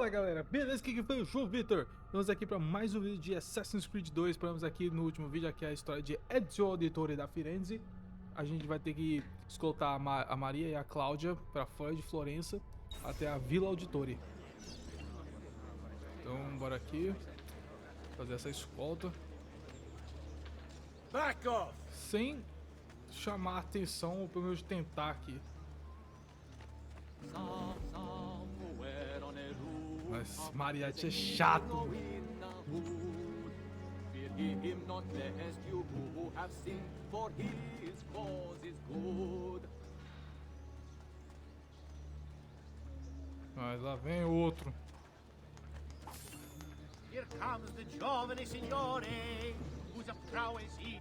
Fala galera, beleza? Aqui que foi o João Vitor. Vamos aqui para mais um vídeo de Assassin's Creed 2. Paramos aqui no último vídeo, aqui a história de Auditore da Firenze. A gente vai ter que escoltar a Maria e a Cláudia para fora de Florença até a Vila Auditore. Então bora aqui fazer essa escolta. Back off! Sem chamar a atenção, ou pelo menos tentar aqui. Mas mariachi é chato. Mas lá vem outro. Here comes the giovane signore, who's a prowess he.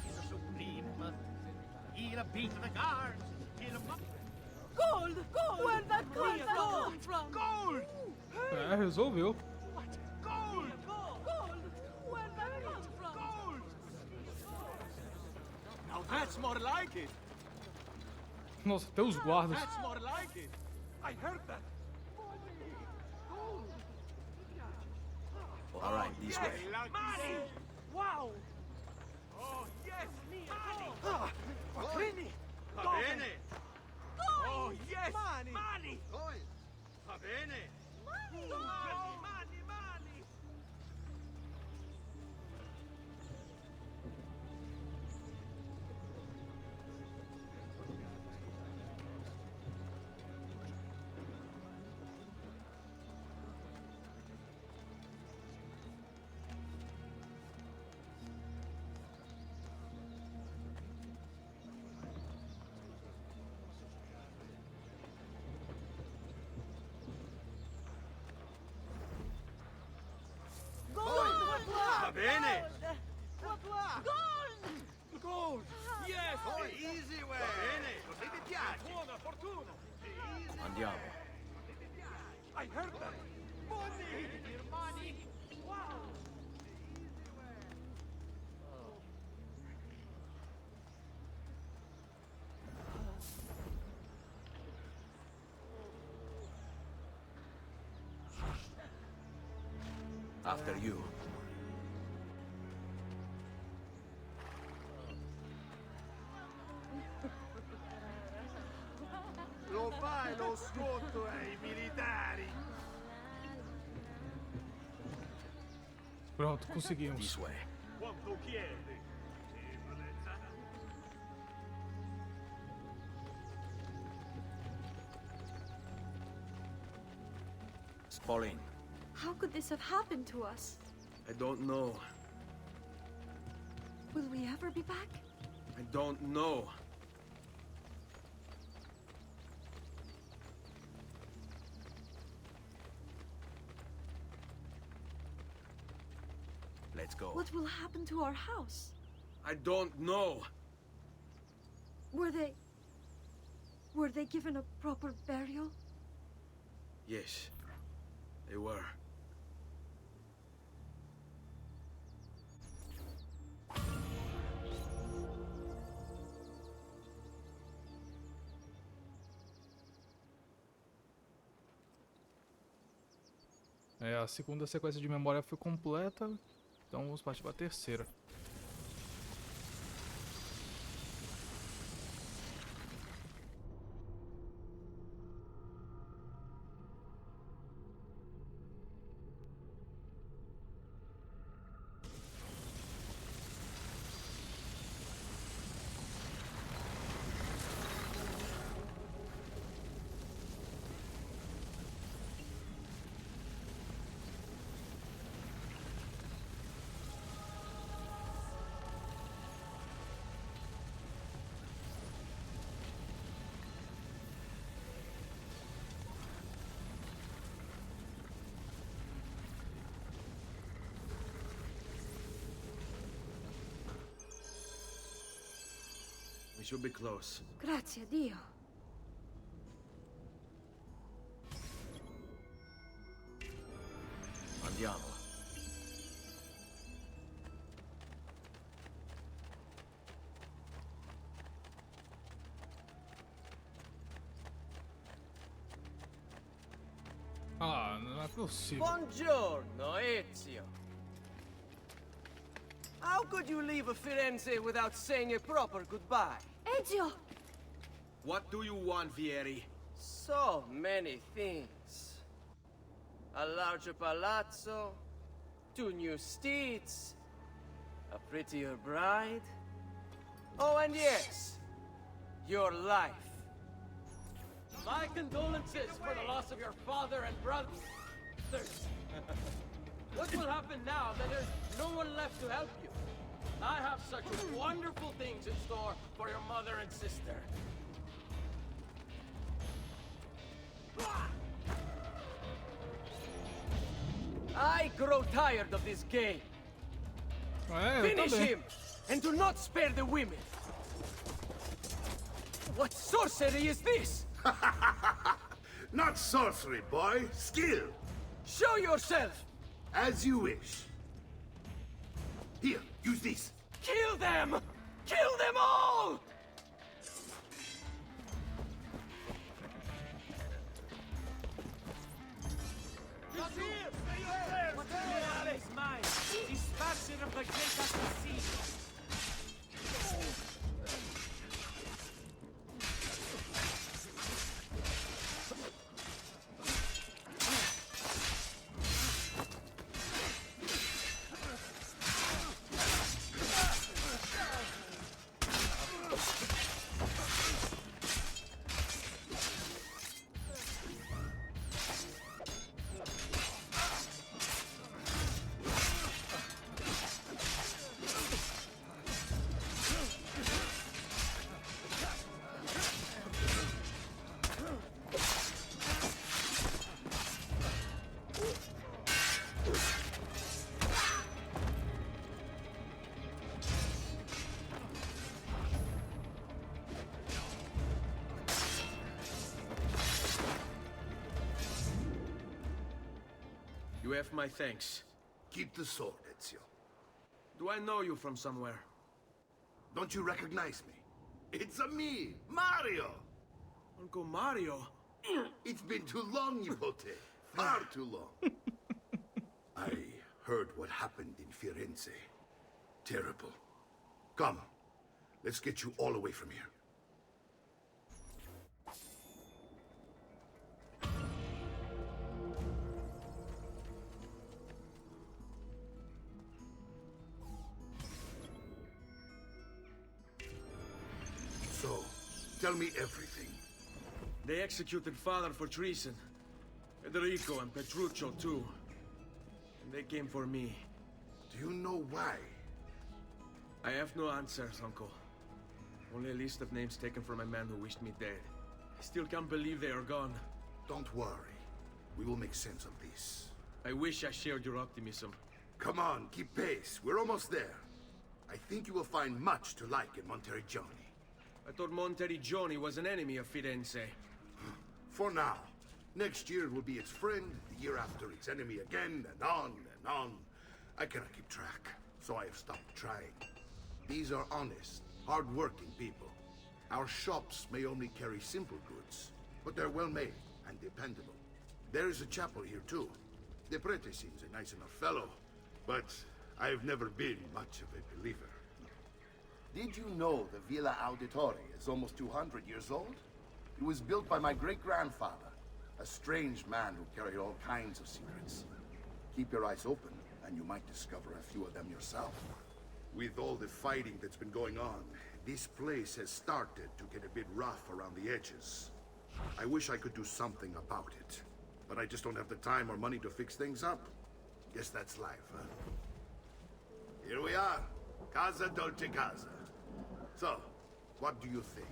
He's a supreme. He'll beat the guards. Gold! Gold! Where'd that come from? Gold! É, resolveu. What? Gold! Gold! Where'd that come from? Gold! Now that's more like it. Nossa, até os guardas. That's more like it. I heard that. All right, this way. Money! Wow! Oh, yes! Money! Money! Va bene! Oh, yes! Money! Money! Va bene! Money! Money! Money! Va bene! Gold! Gold! Yes! The easy way! Va bene! Così mi piace! Fortuna, fortuna! Andiamo. I heard that! Money! Your money! Wow! After you. Lo fai lo sconto ai militari! Pronto, conseguimos. This way. Quanto chiede? Fall in. How could this have happened to us? I don't know. Will we ever be back? I don't know. Let's go. What will happen to our house? I don't know. Were they given a proper burial? Yes, they were. É, a segunda sequência de memória foi completa, então vamos partir para a terceira. We should be close. Grazie a Dio. Andiamo. Ah, non è possibile. Buongiorno, Ezio. How could you leave Firenze without saying a proper goodbye? Ezio! What do you want, Vieri? So many things. A larger palazzo, 2 new steeds, a prettier bride. Oh, and yes, your life. My condolences for the loss of your father and brothers. What will happen now that there's no one left to help you? I have such wonderful things in store for your mother and sister. I grow tired of this game. Finish também. him, and do not spare the women. What sorcery is this? Not sorcery, boy. Skill. Show yourself! As you wish. Here, use this. Kill them! Kill them all! What the is mine? Dispatcher of the great assassin! You have my thanks. Keep the sword, Ezio. Do I know you from somewhere? Don't you recognize me? It's a me, Mario. Uncle Mario? It's been too long, Nipote. Far too long. I heard what happened in Firenze. Terrible. Come, let's get you all away from here. So, tell me everything. They executed father for treason. Federico and Petruccio too. And they came for me. Do you know why? I have no answers, Uncle. Only a list of names taken from a man who wished me dead. I still can't believe they are gone. Don't worry. We will make sense of this. I wish I shared your optimism. Come on, keep pace. We're almost there. I think you will find much to like in Monteriggioni. I thought Monteriggioni was an enemy of Firenze. For now. Next year it will be its friend, the year after its enemy again, and on and on. I cannot keep track, so I have stopped trying. These are honest, hard-working people. Our shops may only carry simple goods, but they're well-made and dependable. There is a chapel here, too. The prete seems a nice enough fellow, but I've never been much of a believer. Did you know the Villa Auditore is almost 200 years old? It was built by my great-grandfather, a strange man who carried all kinds of secrets. Keep your eyes open, and you might discover a few of them yourself. With all the fighting that's been going on, this place has started to get a bit rough around the edges. I wish I could do something about it, but I just don't have the time or money to fix things up. Guess that's life, huh? Here we are. Casa Dolce Casa. So, what do you think?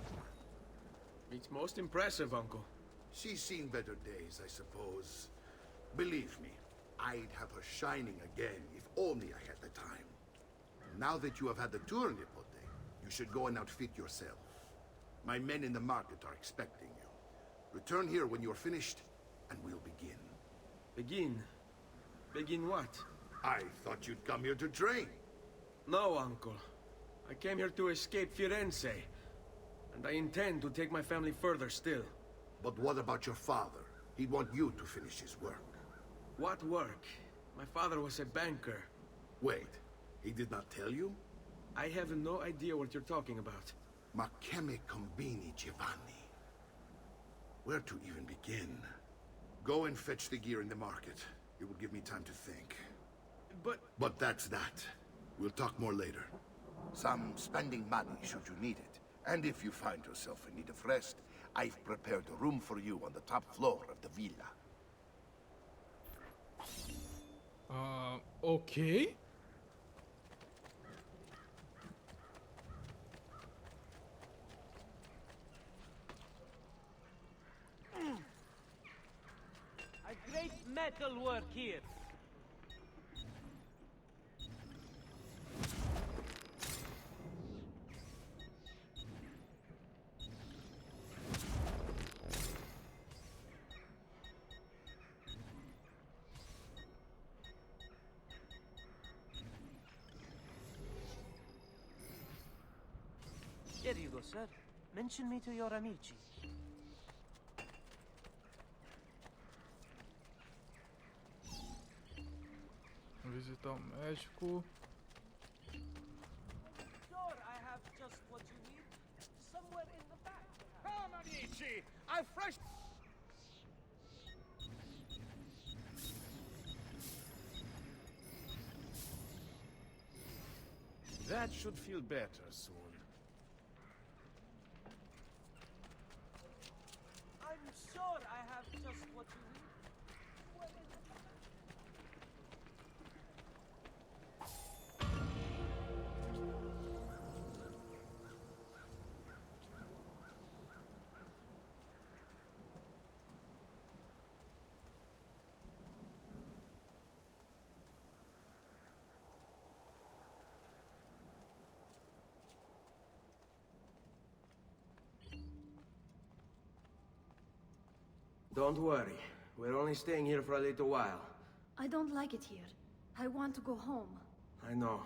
It's most impressive, Uncle. She's seen better days, I suppose. Believe me, I'd have her shining again if only I had the time. Now that you have had the tour, Nipote, you should go and outfit yourself. My men in the market are expecting you. Return here when you're finished, and we'll begin. Begin? Begin what? I thought you'd come here to train. No, Uncle. I came here to escape Firenze. And I intend to take my family further still. But what about your father? He'd want you to finish his work. What work? My father was a banker. Wait, he did not tell you? I have no idea what you're talking about. Ma che me combini, Giovanni? Where to even begin? Go and fetch the gear in the market. It will give me time to think. But that's that. We'll talk more later. Some spending money should you need it. And if you find yourself in need of rest, I've prepared a room for you on the top floor of the villa. Okay. A great metal work here. Here you go, sir. Mention me to your amici. Visitar o médico. Sure, I have just what you need. Somewhere in the back. Come, amici! I've fresh... That should feel better soon. I'm sure I have just what you need. Somewhere in the back. Don't worry. We're only staying here for a little while. I don't like it here. I want to go home. I know.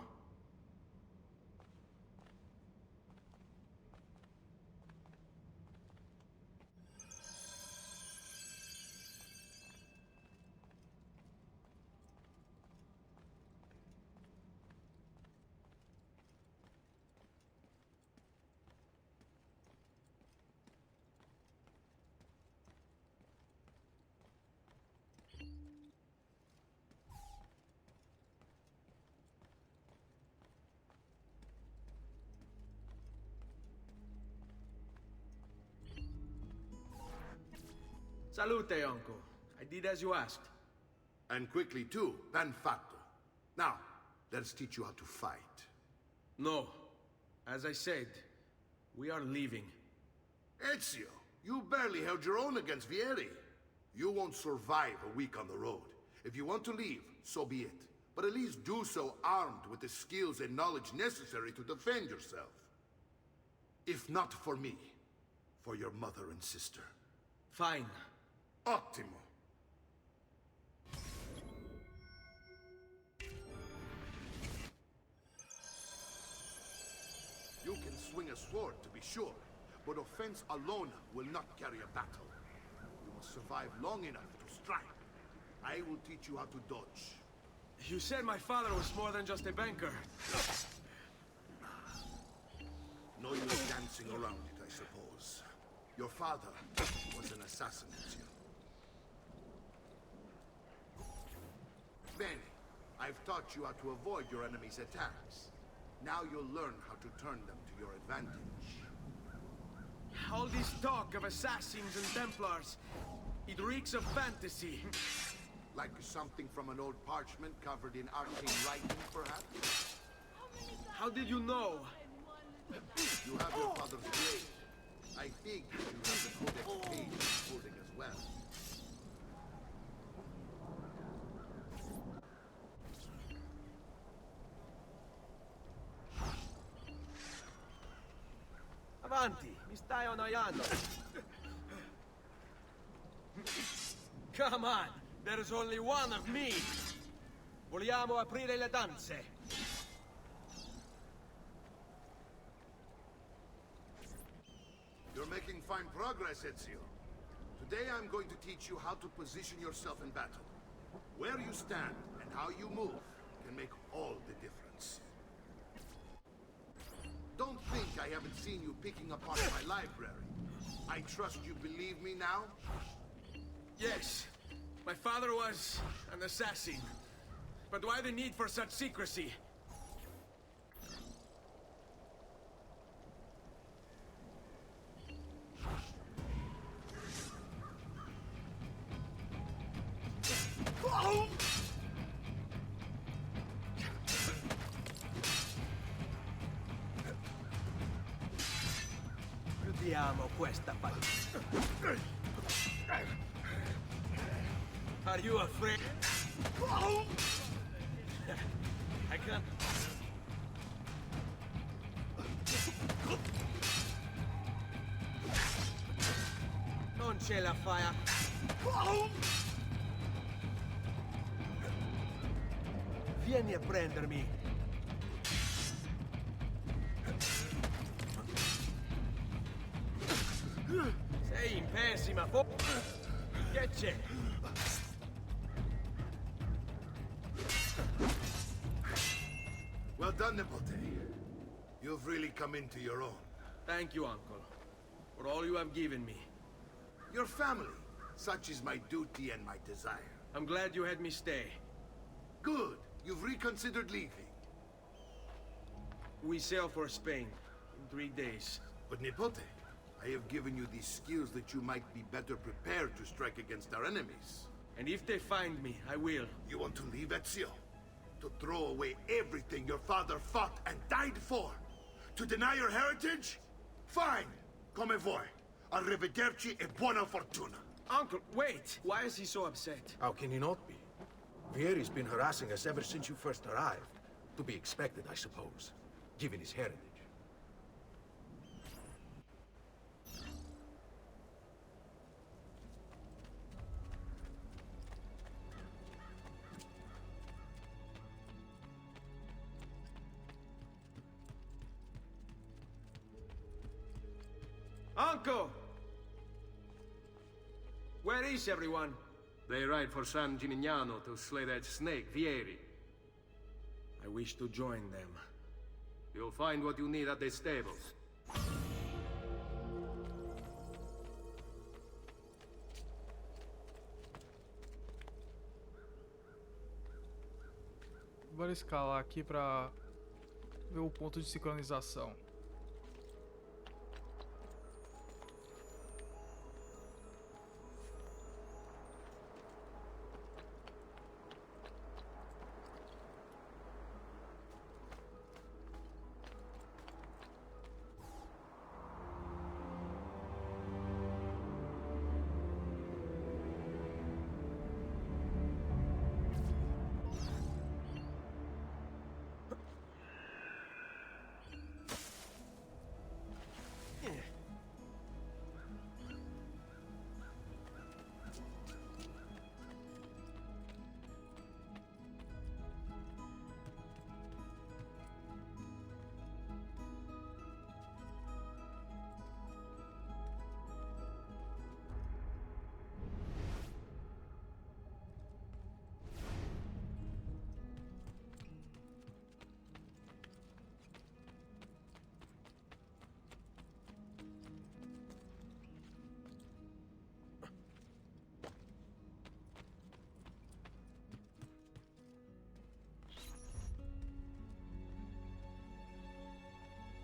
Salute, uncle. I did as you asked. And quickly too, ben fatto. Now, let's teach you how to fight. No. As I said, we are leaving. Ezio, you barely held your own against Vieri. You won't survive a week on the road. If you want to leave, so be it. But at least do so armed with the skills and knowledge necessary to defend yourself. If not for me, for your mother and sister. Fine. Ottimo. You can swing a sword, to be sure, but offense alone will not carry a battle. You must survive long enough to strike. I will teach you how to dodge. You said my father was more than just a banker. No use dancing around it, I suppose. Your father was an assassin, Ezio. Bene, I've taught you how to avoid your enemy's attacks. Now you'll learn how to turn them to your advantage. All this talk of assassins and Templars, it reeks of fantasy. Like something from an old parchment covered in arcane writing, perhaps? How did you know? You have your father's grave. I think you have the codex page holding as well. Avanti, mi stai annoiando. Come on, there's only one of me. Vogliamo aprire le danze. You're making fine progress, Ezio. Today I'm going to teach you how to position yourself in battle. Where you stand and how you move can make all the difference. Don't think I haven't seen you picking apart my library. I trust you believe me now? Yes, my father was an assassin. But why the need for such secrecy? Chiudiamo questa partita. Are you afraid? I can't. Non ce la fai a... Vieni a prendermi. Sei in pessima forma. Che c'è? Well done, Nipote. You've really come into your own. Thank you, Uncle, for all you have given me. Your family. Such is my duty and my desire. I'm glad you had me stay. Good. You've reconsidered leaving. We sail for Spain in 3 days. But Nipote, I have given you these skills that you might be better prepared to strike against our enemies. And if they find me, I will. You want to leave Ezio? To throw away everything your father fought and died for? To deny your heritage? Fine. Come vuoi. Arrivederci e buona fortuna. Uncle, wait! Why is he so upset? How can he not be? Vieri's been harassing us ever since you first arrived. To be expected, I suppose, given his heritage. Uncle! Where is everyone? They ride for San Gimignano to slay that snake, Vieri. I wish to join them. You'll find what you need at the stables. Bora escalar aqui pra ver o ponto de sincronização.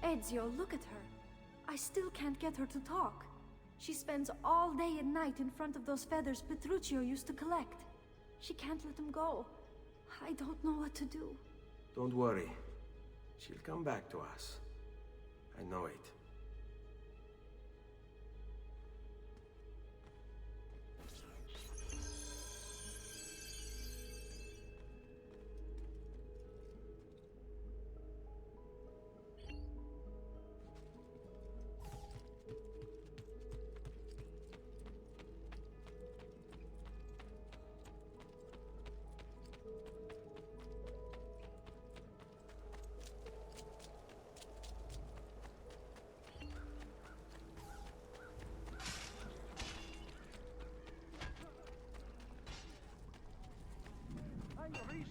Ezio, look at her. I still can't get her to talk. She spends all day and night in front of those feathers Petruchio used to collect. She can't let them go. I don't know what to do. Don't worry. She'll come back to us. I know it.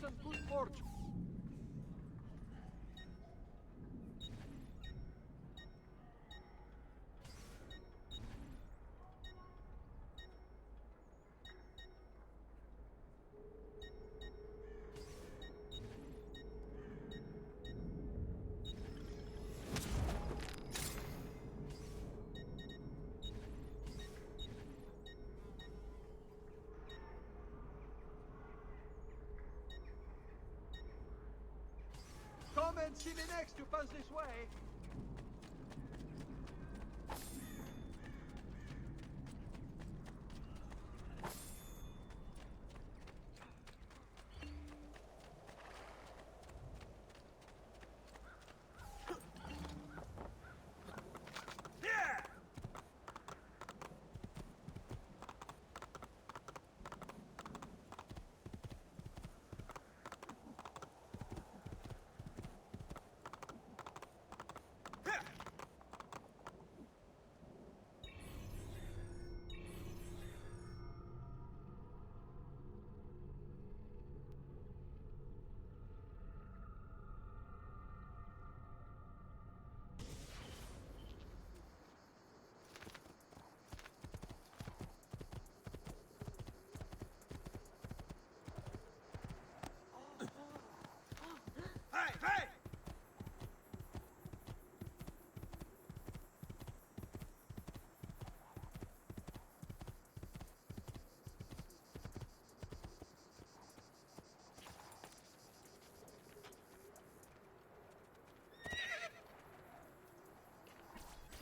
and good fortune. Come and see me next you pass this way.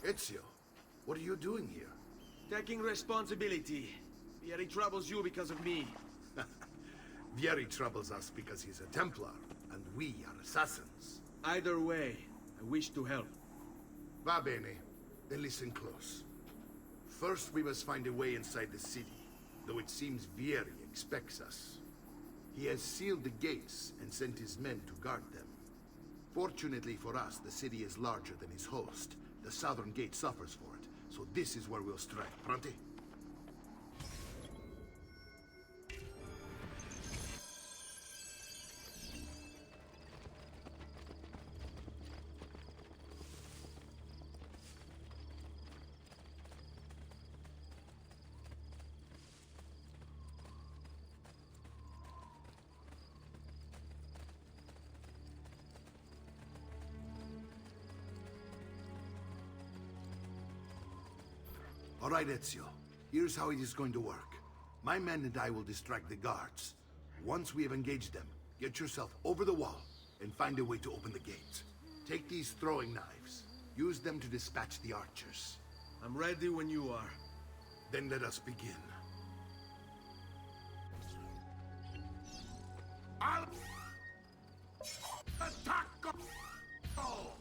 Ezio, what are you doing here? Taking responsibility. Vieri troubles you because of me. Vieri troubles us because he's a Templar, and we are assassins. Either way, I wish to help. Va bene. Then listen close. First, we must find a way inside the city, though it seems Vieri expects us. He has sealed the gates and sent his men to guard them. Fortunately for us, the city is larger than his host. The southern gate suffers for it, so this is where we'll strike. Pronti? All right, Ezio. Here's how it is going to work. My men and I will distract the guards. Once we have engaged them, get yourself over the wall and find a way to open the gate. Take these throwing knives. Use them to dispatch the archers. I'm ready when you are. Then let us begin. I'll attack! Oh.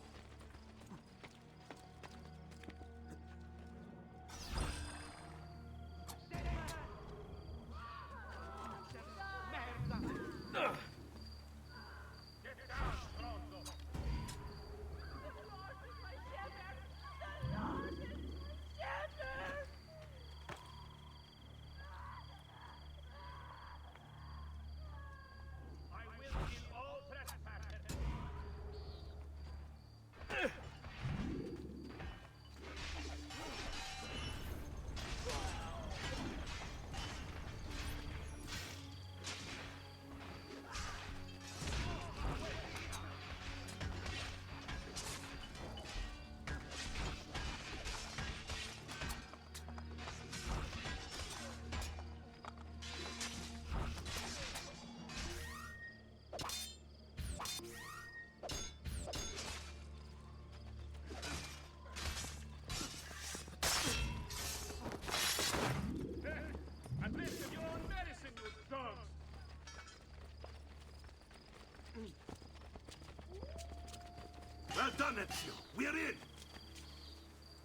Well done, Ezio. We're in.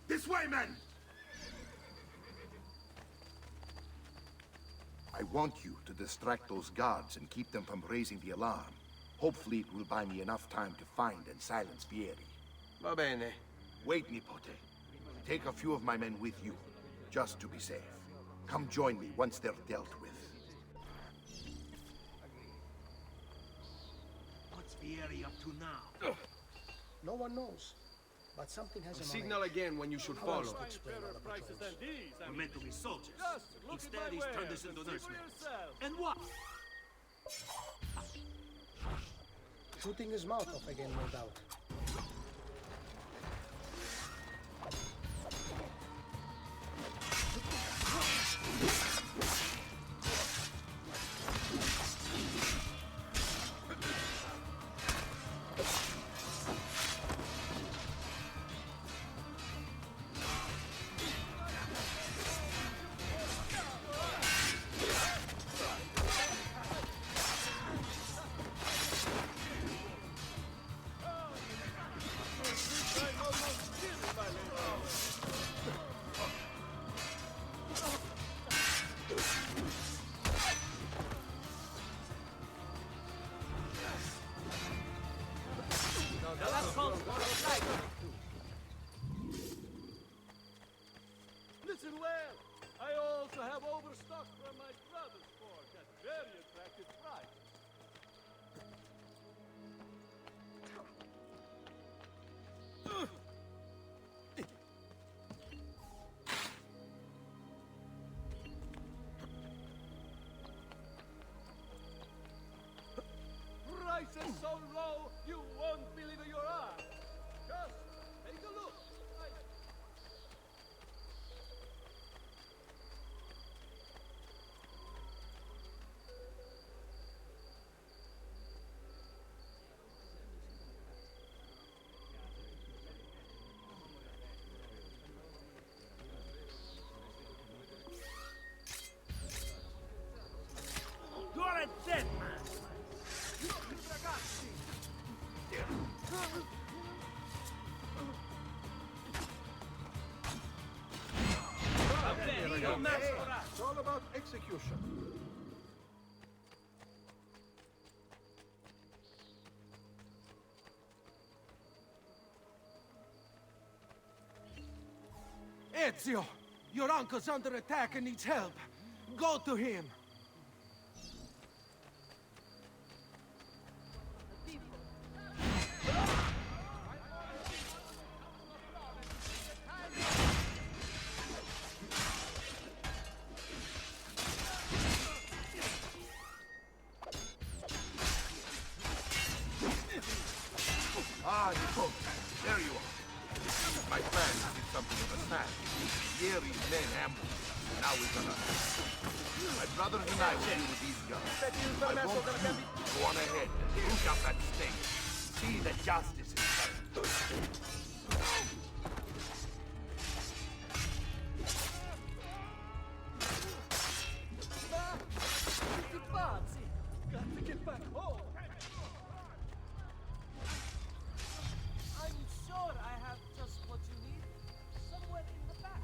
This way, men! I want you to distract those guards and keep them from raising the alarm. Hopefully it will buy me enough time to find and silence Vieri. Va bene. Wait, Nipote. Take a few of my men with you, just to be safe. Come join me once they're dealt with. Fieri up to now? No one knows. But something has Signal again when you should How else follow. to explain our patrols? We're meant to be soldiers. Instead, he's turned us into nursemen. And what? Shooting his mouth off again, no doubt. Listen well. I also have overstock from my brother's forge at very attractive price. Prices so low you won't believe your eyes. Just take a look. You are a dead man! Ragazzi! It's all about execution. Ezio! Your uncle's under attack and needs help. Go to him. Ah, Nico, there you are. My plan did something of a snap. Yeri's men ambushed. Now we're gonna... My brothers and I will deal with these guys. I won't you. Go on ahead and push up that stake. See that justice is served. Tutti pazzi! Got to get back home! I'm sure I have just what you need. Somewhere in the back.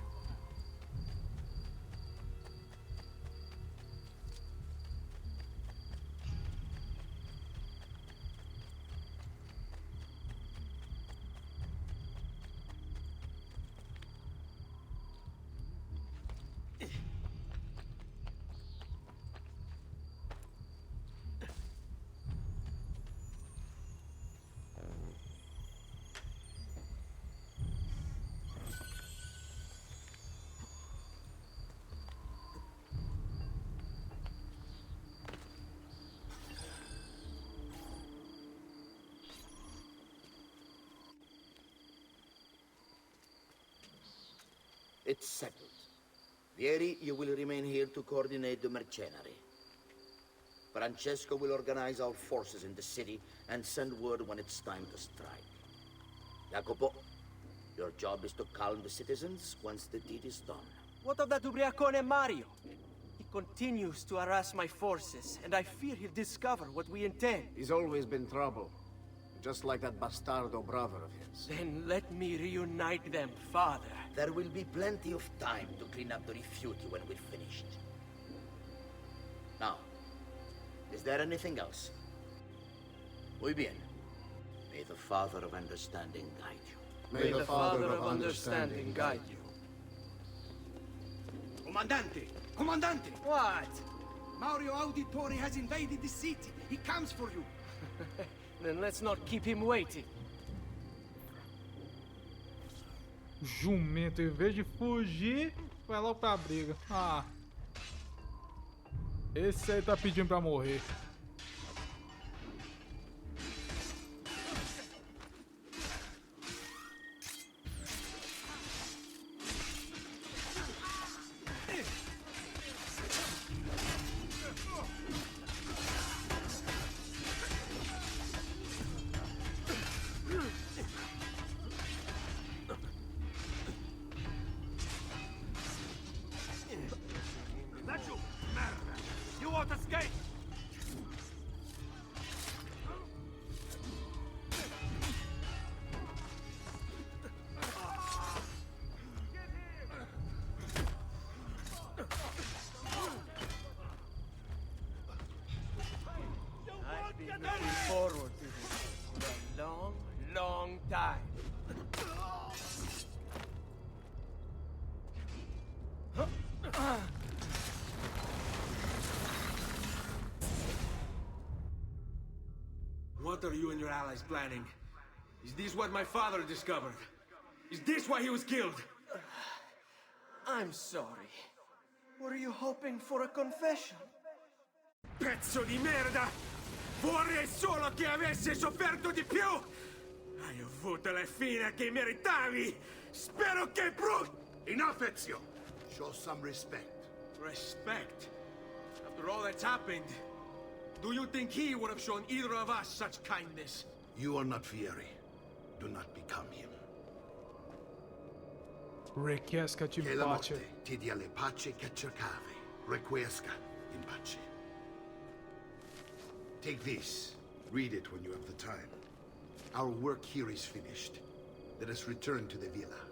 It's settled. Vieri, you will remain here to coordinate the mercenary. Francesco will organize our forces in the city and send word when it's time to strike. Jacopo, your job is to calm the citizens once the deed is done. What of that ubriacone Mario? He continues to harass my forces, and I fear he'll discover what we intend. He's always been trouble. Just like that bastardo brother of his. Then let me reunite them, father. There will be plenty of time to clean up the rifiuti when we're finished. Now, is there anything else? Muy bien. May the Father of Understanding guide you. May the Father of Understanding guide you. Comandante! Comandante! What? Mario Auditore has invaded the city. He comes for you. Then let's not keep him waiting. Jumento, em vez de fugir, vai logo pra briga. Ah. Esse aí tá pedindo pra morrer. You won't escape! I've been looking forward to this for a long, long time. What are you and your allies planning? Is this what my father discovered? Is this why he was killed? I'm sorry. Were you hoping for a confession? Pezzo di merda! Vorrei solo che avessi sofferto di più! Hai avuto la fine che meritavi! Spero che Enough, Ezio! Show some respect. Respect? After all that's happened, do you think he would have shown either of us such kindness? You are not Fieri. Do not become him. Requiescat in Che la pace. morte ti dia le pace che cercavi. Requiesca in pace. Take this. Read it when you have the time. Our work here is finished. Let us return to the villa.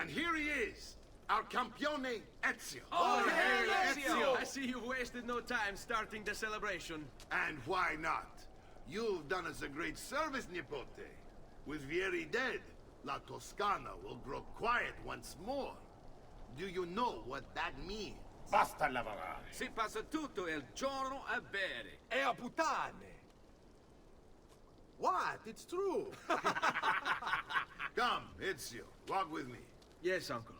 And here he is, our campione Ezio. Oh, hey, Ezio! I see you've wasted no time starting the celebration. And why not? You've done us a great service, Nipote. With Vieri dead, La Toscana will grow quiet once more. Do you know what that means? Basta lavorare. Si passa tutto il giorno a bere. E a puttane. What? It's true. Come, Ezio, walk with me. Yes, uncle.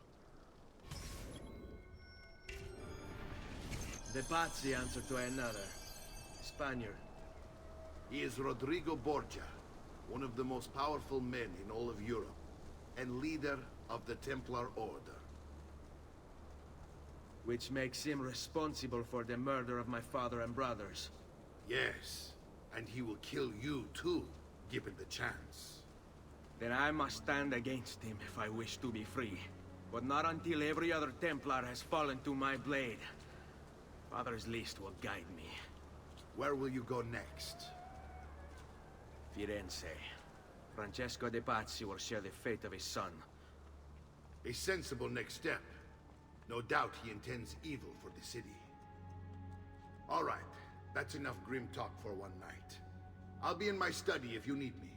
The Pazzi answer to another. Spaniard. He is Rodrigo Borgia, one of the most powerful men in all of Europe, and leader of the Templar Order. Which makes him responsible for the murder of my father and brothers. Yes, and he will kill you too, given the chance. Then I must stand against him if I wish to be free. But not until every other Templar has fallen to my blade. Father's list will guide me. Where will you go next? Firenze. Francesco de Pazzi will share the fate of his son. A sensible next step. No doubt he intends evil for the city. All right, that's enough grim talk for one night. I'll be in my study if you need me.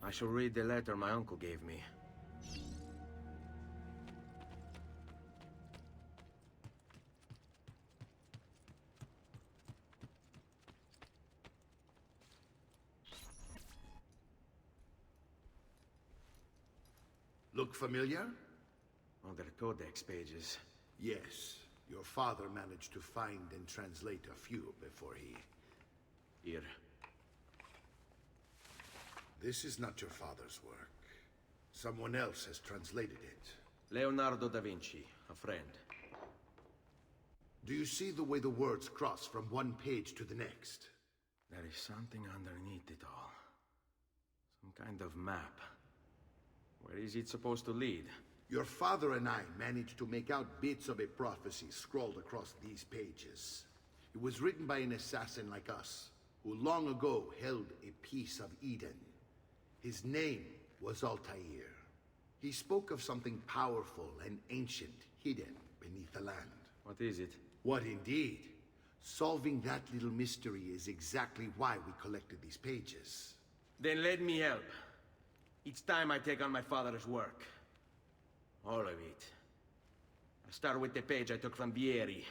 I shall read the letter my uncle gave me. Look familiar? Other codex pages. Yes. Your father managed to find and translate a few before he... Here. This is not your father's work. Someone else has translated it. Leonardo da Vinci, a friend. Do you see the way the words cross from one page to the next? There is something underneath it all. Some kind of map. Where is it supposed to lead? Your father and I managed to make out bits of a prophecy scrawled across these pages. It was written by an assassin like us, who long ago held a piece of Eden. His name was Altair. He spoke of something powerful and ancient hidden beneath the land. What is it? What indeed? Solving that little mystery is exactly why we collected these pages. Then let me help. Each time I take on my father's work. All of it. I'll start with the page I took from Vieri.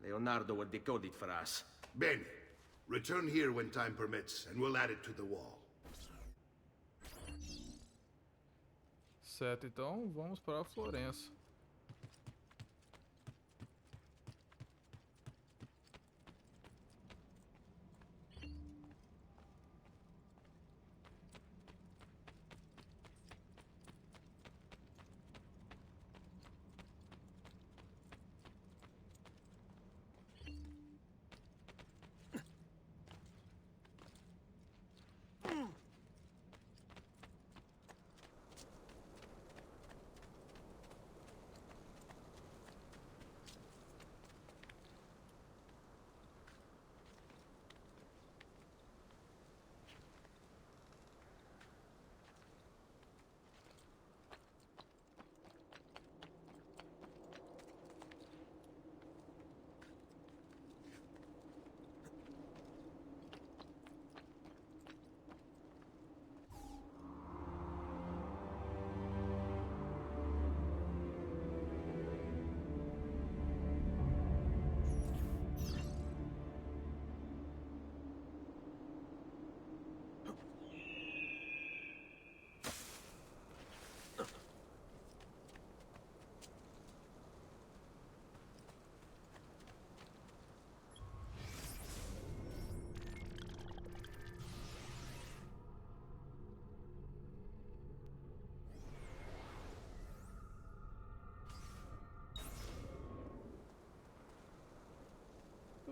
Leonardo will decode it for us. Bene. Return here when time permits, and we'll add it to the wall. Certo, então vamos para Florença.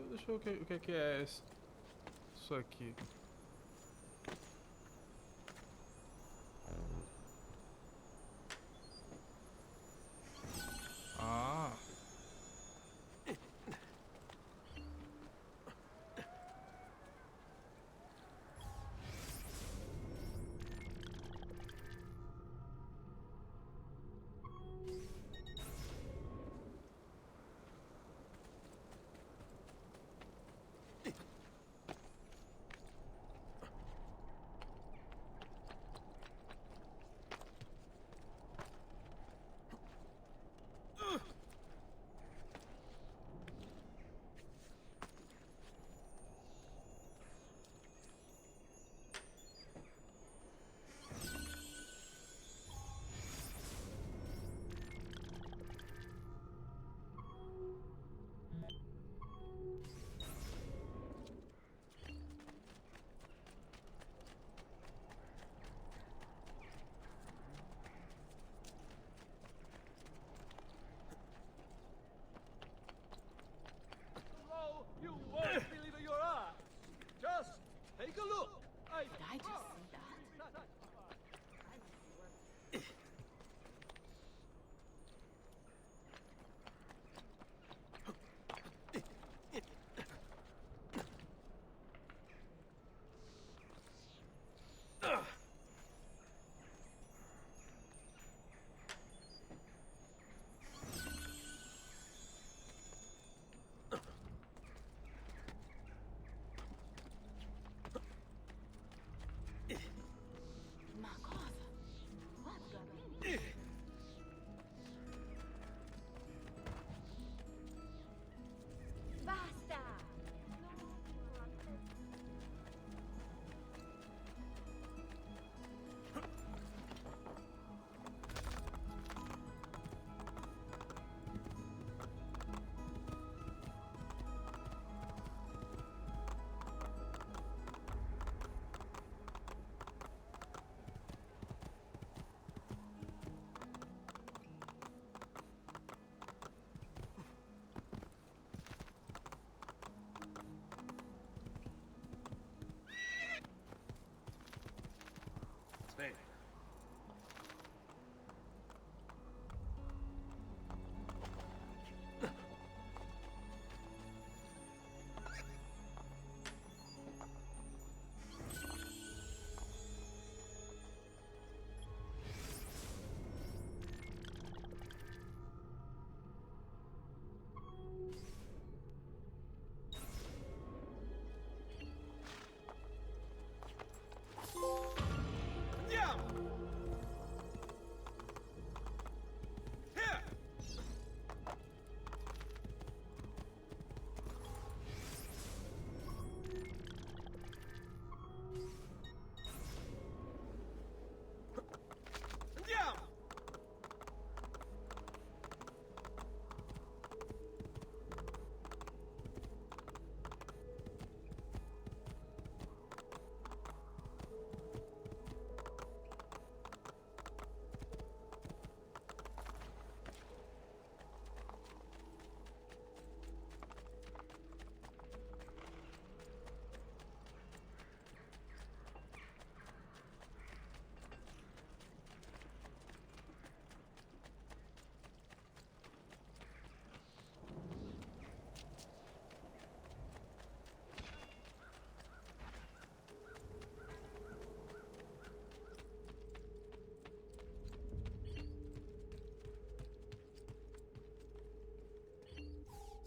Deixa eu ver o que é isso aqui. Ah.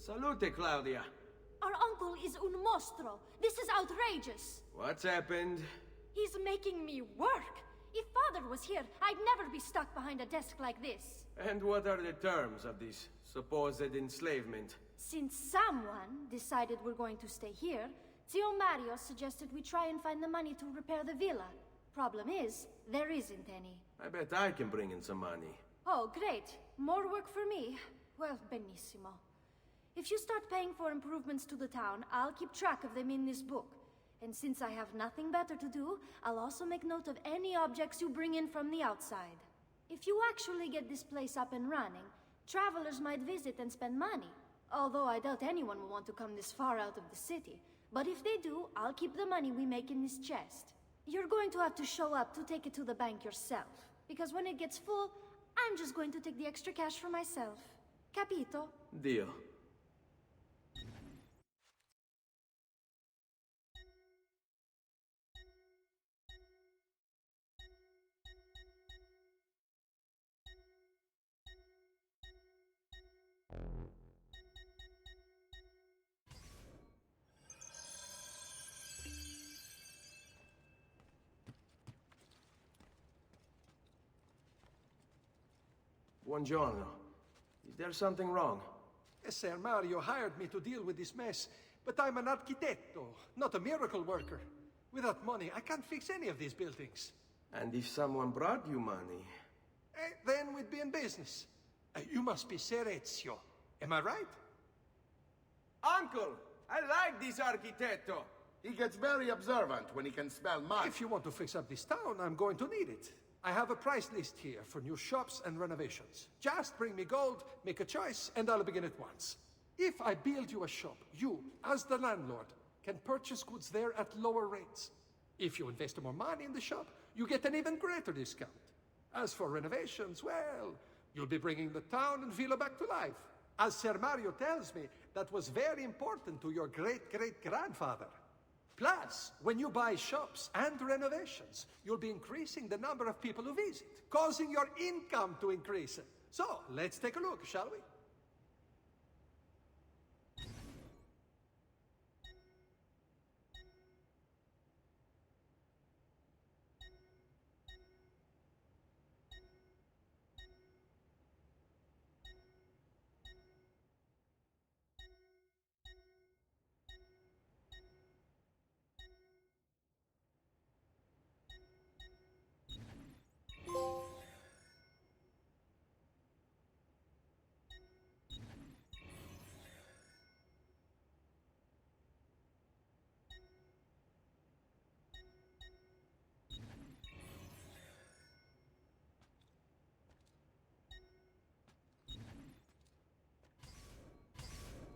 Salute, Claudia. Our uncle is un mostro. This is outrageous. What's happened? He's making me work. If Father was here, I'd never be stuck behind a desk like this. And what are the terms of this supposed enslavement? Since someone decided we're going to stay here, Zio Mario suggested we try and find the money to repair the villa. Problem is, there isn't any. I bet I can bring in some money. Oh, great. More work for me. Well, benissimo. If you start paying for improvements to the town, I'll keep track of them in this book. And since I have nothing better to do, I'll also make note of any objects you bring in from the outside. If you actually get this place up and running, travelers might visit and spend money. Although I doubt anyone will want to come this far out of the city. But if they do, I'll keep the money we make in this chest. You're going to have to show up to take it to the bank yourself. Because when it gets full, I'm just going to take the extra cash for myself. Capito? Deal. Buongiorno. Is there something wrong? Ser Mario hired me to deal with this mess, but I'm an architetto, not a miracle worker. Without money, I can't fix any of these buildings. And if someone brought you money? Then we'd be in business. You must be Ser Ezio. Am I right? Uncle! I like this architetto! He gets very observant when he can smell mud. If you want to fix up this town, I'm going to need it. I have a price list here for new shops and renovations. Just bring me gold, make a choice, and I'll begin at once. If I build you a shop, you, as the landlord, can purchase goods there at lower rates. If you invest more money in the shop, you get an even greater discount. As for renovations, well, you'll be bringing the town and villa back to life. As Ser Mario tells me, that was very important to your great-great-grandfather. Plus, when you buy shops and renovations, you'll be increasing the number of people who visit, causing your income to increase. So, let's take a look, shall we?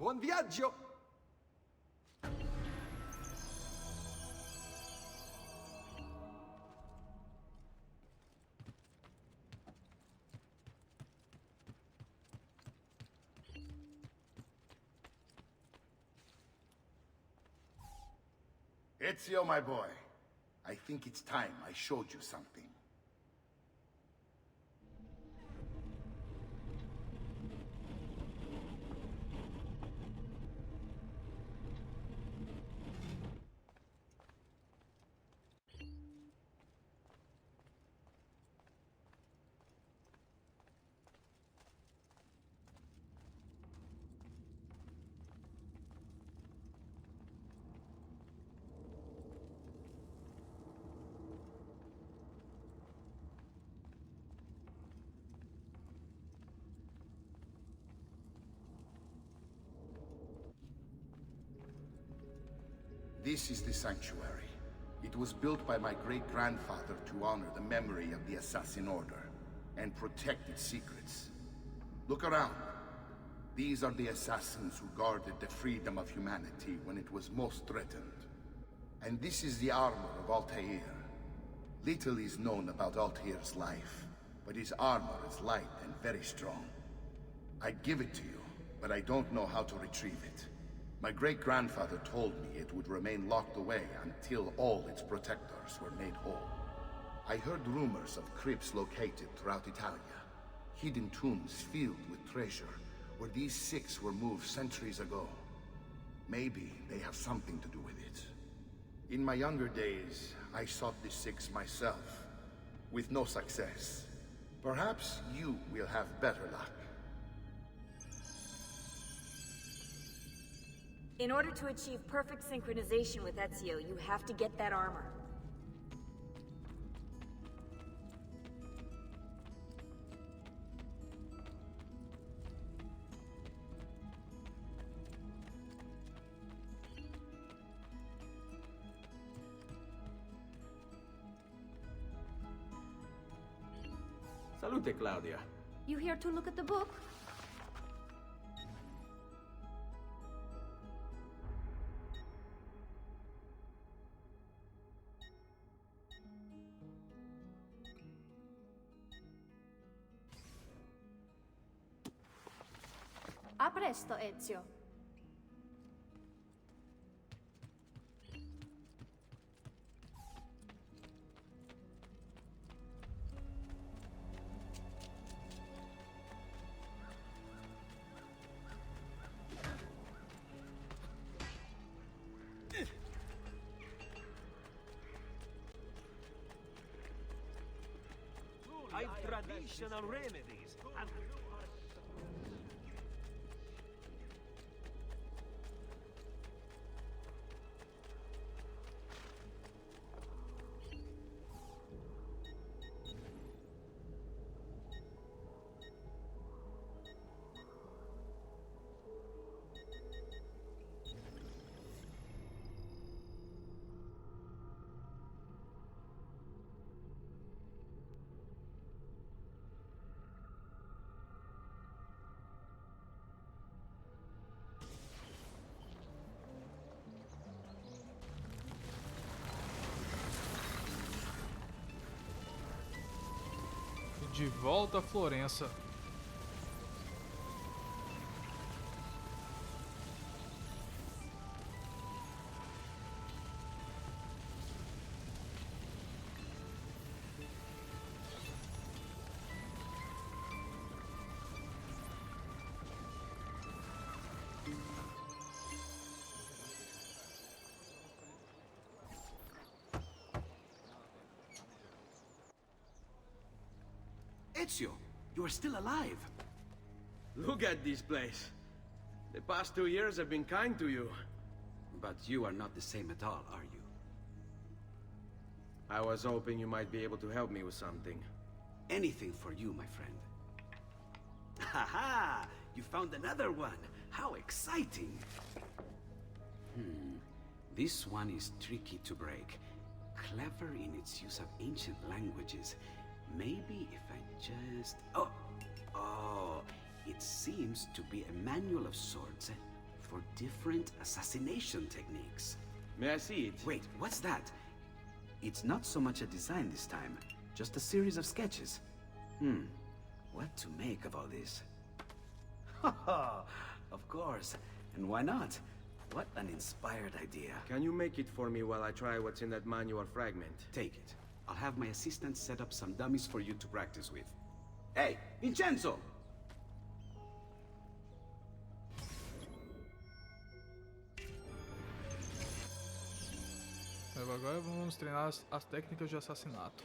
Buon viaggio! Ezio, my boy, I think it's time I showed you something. This is the sanctuary. It was built by my great-grandfather to honor the memory of the Assassin Order and protect its secrets. Look around. These are the assassins who guarded the freedom of humanity when it was most threatened. And this is the armor of Altair. Little is known about Altair's life, but his armor is light and very strong. I'd give it to you, but I don't know how to retrieve it. My great-grandfather told me it would remain locked away until all its protectors were made whole. I heard rumors of crypts located throughout Italia, hidden tombs filled with treasure, where these six were moved centuries ago. Maybe they have something to do with it. In my younger days, I sought the six myself, with no success. Perhaps you will have better luck. In order to achieve perfect synchronization with Ezio, you have to get that armor. Salute, Claudia. You here to look at the book? A presto, Ezio. I've traditional remedies. And De volta a Florença. Ezio, you are still alive. Look at this place. The past 2 years have been kind to you. But you are not the same at all, are you? I was hoping you might be able to help me with something. Anything for you, my friend. Ha! You found another one. How exciting. This one is tricky to break. Clever in its use of ancient languages. Maybe if I just... Oh, it seems to be a manual of sorts for different assassination techniques. May I see it? Wait, what's that? It's not so much a design this time, just a series of sketches. What to make of all this? Of course, and why not? What an inspired idea. Can you make it for me while I try what's in that manual fragment? Take it. I'll have my assistant set up some dummies for you to practice with. Hey, Vincenzo! Agora vamos treinar as técnicas de assassinato.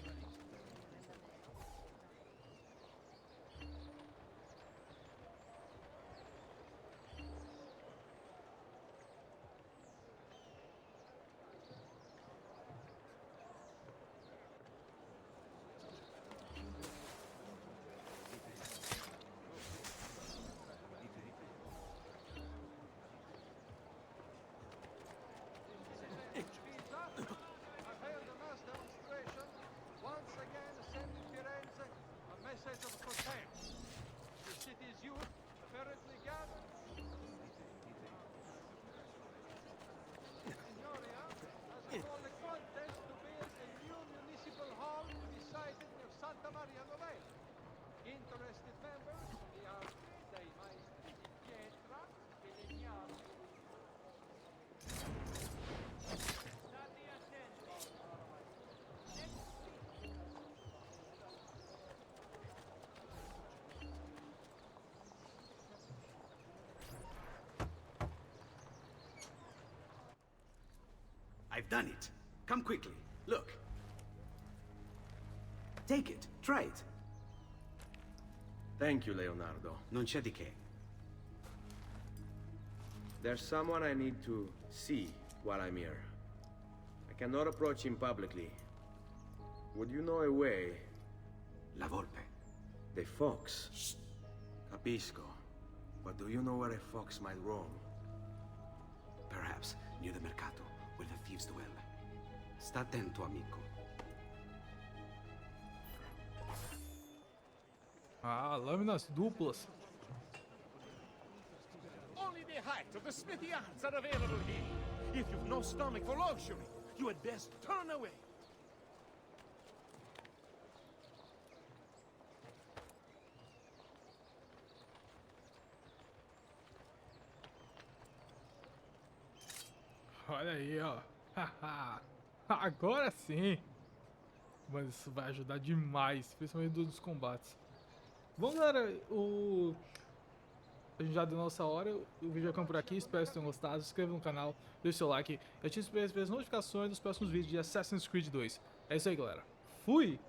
I've done it. Come quickly. Look. Take it. Try it. Thank you, Leonardo. Non c'è di che. There's someone I need to see while I'm here. I cannot approach him publicly. Would you know a way? La volpe. The fox. Shh. Capisco. But do you know where a fox might roam? Perhaps near the mercato, where the thieves dwell. Sta attento, amico. Ah, lâminas duplas. Only the height of the smithy arts are available here. If you've no stomach for luxury, you had best turn away. Olha aí, ó. Agora sim. Mas isso vai ajudar demais, principalmente nos combates. Bom, galera, a gente já deu nossa hora. O vídeo vai ficando por aqui. Espero que vocês tenham gostado. Se inscreva no canal, deixe seu like. Eu te espero as notificações dos próximos vídeos de Assassin's Creed 2. É isso aí, galera. Fui!